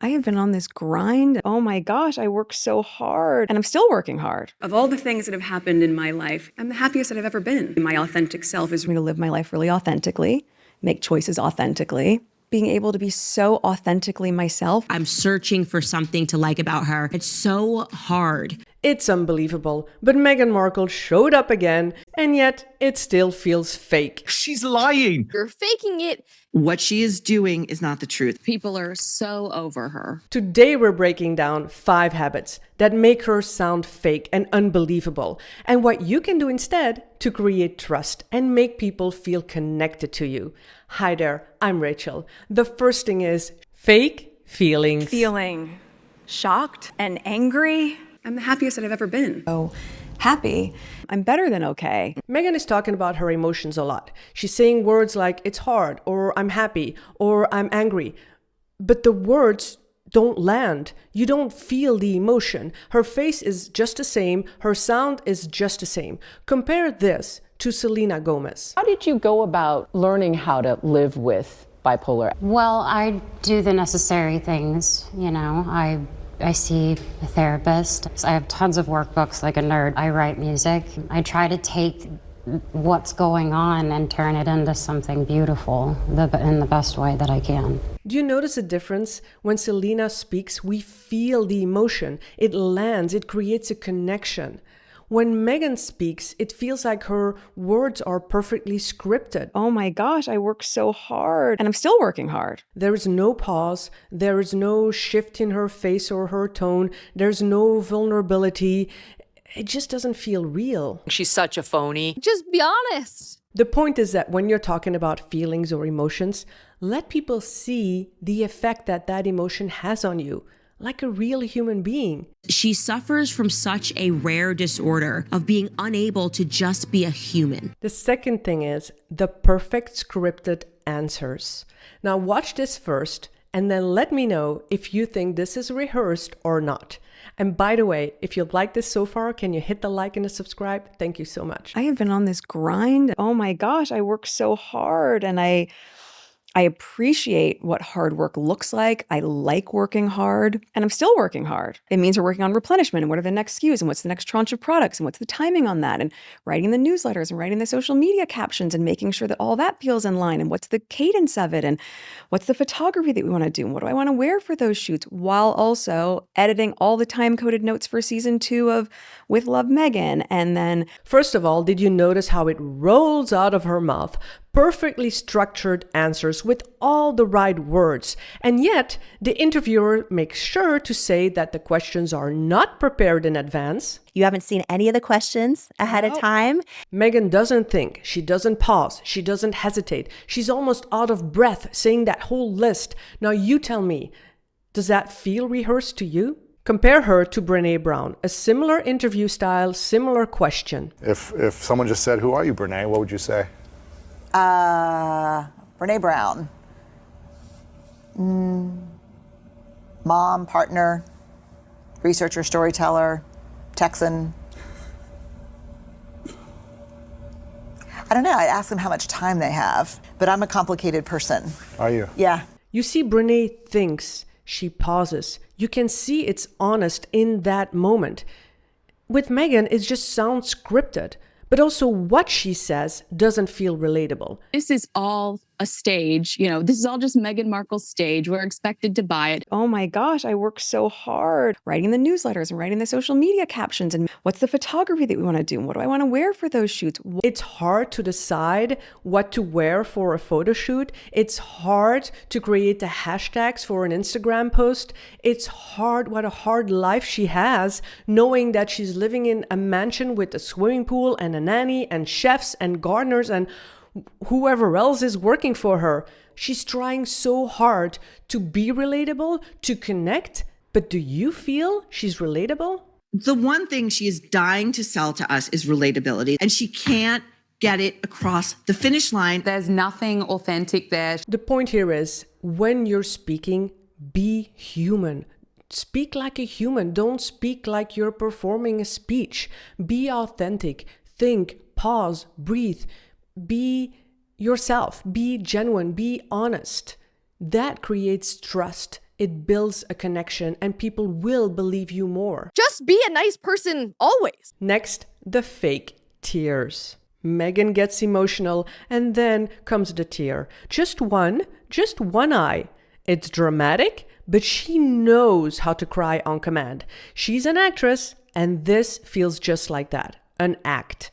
I have been on this grind. Oh my gosh, I work so hard and I'm still working hard. Of all the things that have happened in my life, I'm the happiest that I've ever been. My authentic self is I'm going to live my life really authentically, make choices authentically, being able to be so authentically myself. I'm searching for something to like about her. It's so hard. It's unbelievable, but Meghan Markle showed up again, and yet it still feels fake. She's lying. You're faking it. What she is doing is not the truth. People are so over her. Today we're breaking down 5 habits that make her sound fake and unbelievable, and what you can do instead to create trust and make people feel connected to you. Hi there, I'm Rachel. The first thing is fake feelings. Feeling shocked and angry. I'm the happiest that I've ever been. So happy. I'm better than okay. Meghan is talking about her emotions a lot. She's saying words like it's hard, or I'm happy, or I'm angry. But the words don't land. You don't feel the emotion. Her face is just the same. Her sound is just the same. Compare this to Selena Gomez. How did you go about learning how to live with bipolar? Well, I do the necessary things, I see a therapist. I have tons of workbooks like a nerd. I write music. I try to take what's going on and turn it into something beautiful in the best way that I can. Do you notice a difference? When Selena speaks, we feel the emotion. It lands, it creates a connection. When Meghan speaks, it feels like her words are perfectly scripted. Oh my gosh, I work so hard and I'm still working hard. There is no pause. There is no shift in her face or her tone. There's no vulnerability. It just doesn't feel real. She's such a phony. Just be honest. The point is that when you're talking about feelings or emotions, let people see the effect that that emotion has on you, like a real human being. She suffers from such a rare disorder of being unable to just be a human. The second thing is the perfect scripted answers. Now watch this first and then let me know if you think this is rehearsed or not. And by the way, if you've liked this so far, can you hit the like and the subscribe? Thank you so much. I have been on this grind. Oh my gosh, I work so hard and I appreciate what hard work looks like. I like working hard and I'm still working hard. It means we're working on replenishment and what are the next SKUs and what's the next tranche of products and what's the timing on that and writing the newsletters and writing the social media captions and making sure that all that feels in line and what's the cadence of it and what's the photography that we want to do and what do I want to wear for those shoots, while also editing all the time-coded notes for season 2 of With Love Meghan. And then first of all, did you notice how it rolls out of her mouth? Perfectly structured answers with all the right words. And yet, the interviewer makes sure to say that the questions are not prepared in advance. You haven't seen any of the questions ahead of time. Meghan doesn't think, she doesn't pause, she doesn't hesitate. She's almost out of breath saying that whole list. Now you tell me, does that feel rehearsed to you? Compare her to Brene Brown. A similar interview style, similar question. If someone just said, "Who are you, Brene?" what would you say? Brene Brown. Mom, partner, researcher, storyteller, Texan. I don't know. I'd ask them how much time they have, but I'm a complicated person. Are you? Yeah. You see, Brene thinks, she pauses. You can see it's honest in that moment. With Meghan, it just sounds scripted. But also what she says doesn't feel relatable. This is all a stage. This is all just Meghan Markle's stage. We're expected to buy it. oh my gosh, I work so hard writing the newsletters and writing the social media captions and what's the photography that we want to do and what do I want to wear for those shoots. It's hard to decide what to wear for a photo shoot. It's hard to create the hashtags for an Instagram post. It's hard, what a hard life she has, knowing that she's living in a mansion with a swimming pool and a nanny and chefs and gardeners and whoever else is working for her. She's trying so hard to be relatable, to connect. But do you feel she's relatable? The one thing she is dying to sell to us is relatability, and she can't get it across the finish line. There's nothing authentic there. The point here is, when you're speaking, be human. Speak like a human. Don't speak like you're performing a speech. Be authentic. Think, pause, breathe. Be yourself. Be genuine. Be honest. That creates trust It builds a connection and people will believe you more. Just be a nice person always. Next, the fake tears. Meghan gets emotional and then comes the tear. Just one eye. It's dramatic, but she knows how to cry on command. She's an actress, and this feels just like that, an act.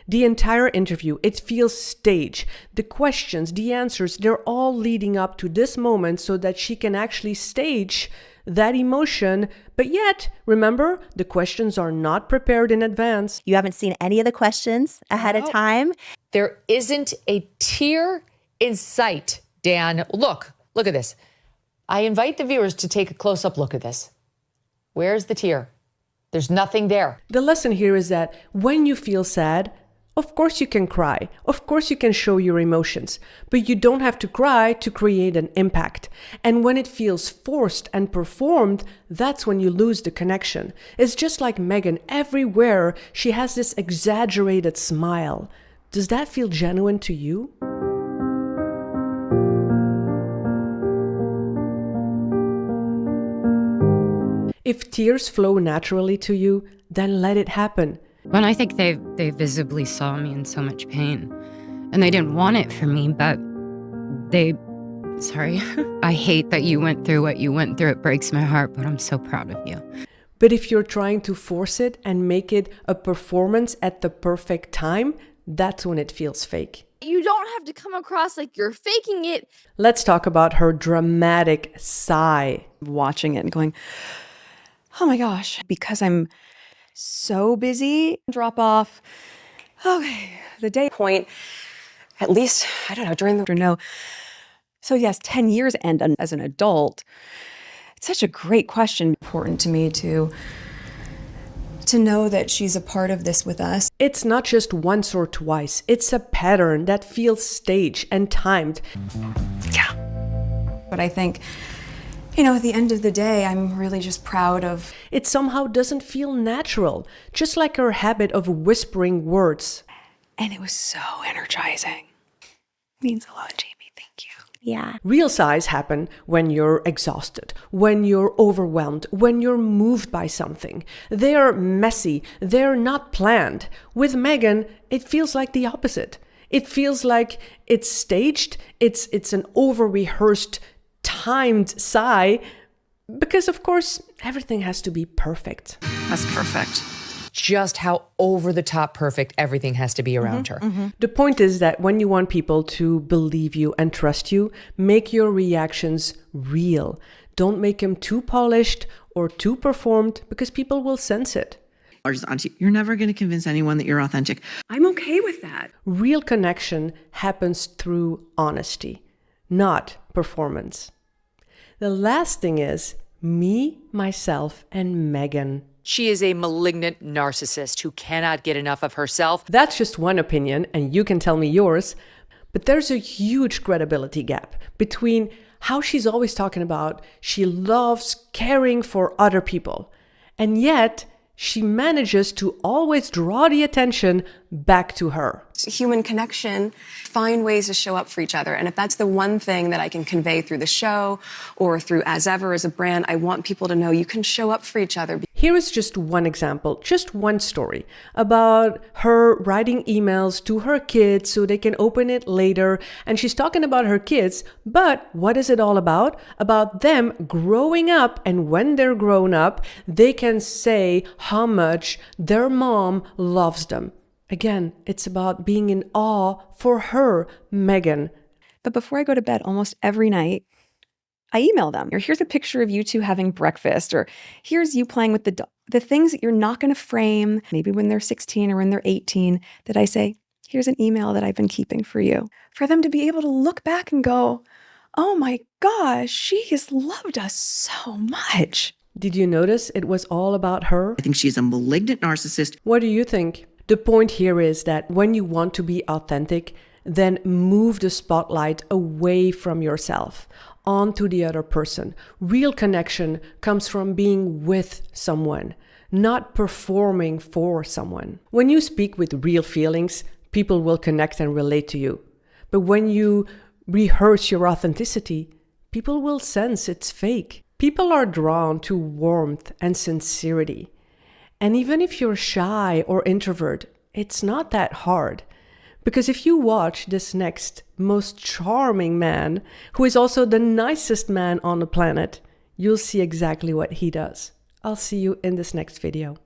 The entire interview, it feels staged. The questions, the answers, they're all leading up to this moment so that she can actually stage that emotion. But yet, remember, the questions are not prepared in advance. You haven't seen any of the questions ahead of time. There isn't a tear in sight, Dan. Look at this. I invite the viewers to take a close-up look at this. Where's the tear? There's nothing there. The lesson here is that when you feel sad, of course you can cry. Of course you can show your emotions. But you don't have to cry to create an impact. And when it feels forced and performed, that's when you lose the connection. It's just like Meghan. Everywhere she has this exaggerated smile. Does that feel genuine to you? If tears flow naturally to you, then let it happen. When I think they visibly saw me in so much pain, and they didn't want it for me, but sorry, I hate that you went through what you went through. It breaks my heart, but I'm so proud of you. But if you're trying to force it and make it a performance at the perfect time, that's when it feels fake. You don't have to come across like you're faking it. Let's talk about her dramatic sigh. Watching it and going, oh my gosh, because I'm so busy, drop off. Okay, the day point, at least, I don't know, during the, no. So yes, 10 years and as an adult, it's such a great question. Important to me to know that she's a part of this with us. It's not just once or twice. It's a pattern that feels staged and timed. Yeah. But I think, at the end of the day, I'm really just proud of... It somehow doesn't feel natural, just like her habit of whispering words. And it was so energizing. Means a lot, Jamie. Thank you. Yeah. Real sighs happen when you're exhausted, when you're overwhelmed, when you're moved by something. They're messy. They're not planned. With Meghan, it feels like the opposite. It feels like it's staged. It's an over-rehearsed, timed sigh, because of course everything has to be perfect. That's perfect. Just how over-the-top perfect everything has to be around her. The point is that when you want people to believe you and trust you, make your reactions real. Don't make them too polished or too performed, because people will sense it. You're never going to convince anyone that you're authentic. I'm okay with that. Real connection happens through honesty, not performance. The last thing is me, myself, and Meghan. She is a malignant narcissist who cannot get enough of herself. That's just one opinion, and you can tell me yours. But there's a huge credibility gap between how she's always talking about she loves caring for other people, and yet she manages to always draw the attention back to her. Human connection, find ways to show up for each other. And if that's the one thing that I can convey through the show or through As Ever as a brand, I want people to know you can show up for each other. Here is just one example, just one story about her writing emails to her kids so they can open it later. And she's talking about her kids, but what is it all about? About them growing up, and when they're grown up, they can say how much their mom loves them. Again, it's about being in awe for her, Meghan. But before I go to bed almost every night, I email them. Or here's a picture of you two having breakfast. Or here's you playing with the dog. The things that you're not going to frame, maybe when they're 16 or when they're 18, that I say, here's an email that I've been keeping for you. For them to be able to look back and go, oh my gosh, she has loved us so much. Did you notice it was all about her? I think she's a malignant narcissist. What do you think? The point here is that when you want to be authentic, then move the spotlight away from yourself, onto the other person. Real connection comes from being with someone, not performing for someone. When you speak with real feelings, people will connect and relate to you. But when you rehearse your authenticity, people will sense it's fake. People are drawn to warmth and sincerity. And even if you're shy or introvert, it's not that hard. Because if you watch this next most charming man, who is also the nicest man on the planet, you'll see exactly what he does. I'll see you in this next video.